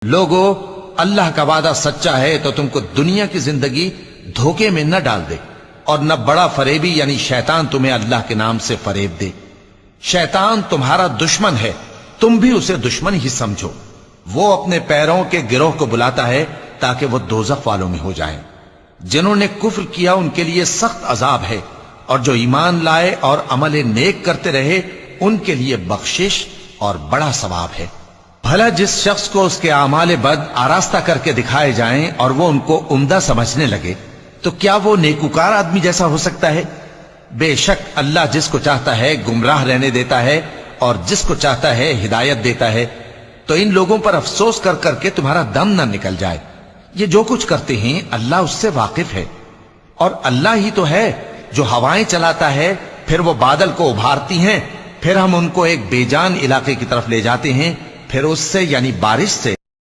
لوگو اللہ کا وعدہ سچا ہے تو تم کو دنیا کی زندگی دھوکے میں نہ ڈال دے، اور نہ بڑا فریبی یعنی شیطان تمہیں اللہ کے نام سے فریب دے۔ شیطان تمہارا دشمن ہے، تم بھی اسے دشمن ہی سمجھو۔ وہ اپنے پیروں کے گروہ کو بلاتا ہے تاکہ وہ دوزخ والوں میں ہو جائیں۔ جنہوں نے کفر کیا ان کے لیے سخت عذاب ہے، اور جو ایمان لائے اور عمل نیک کرتے رہے ان کے لیے بخشش اور بڑا ثواب ہے۔ بھلا جس شخص کو اس کے اعمال بد آراستہ کر کے دکھائے جائیں اور وہ ان کو عمدہ سمجھنے لگے تو کیا وہ نیکوکار آدمی جیسا ہو سکتا ہے؟ بے شک اللہ جس کو چاہتا ہے گمراہ رہنے دیتا ہے اور جس کو چاہتا ہے ہدایت دیتا ہے۔ تو ان لوگوں پر افسوس کر کر کے تمہارا دم نہ نکل جائے، یہ جو کچھ کرتے ہیں اللہ اس سے واقف ہے۔ اور اللہ ہی تو ہے جو ہوائیں چلاتا ہے، پھر وہ بادل کو ابھارتی ہیں، پھر ہم ان کو ایک بے جان علاقے کی طرف لے جاتے ہیں، پھر اس سے یعنی بارش سے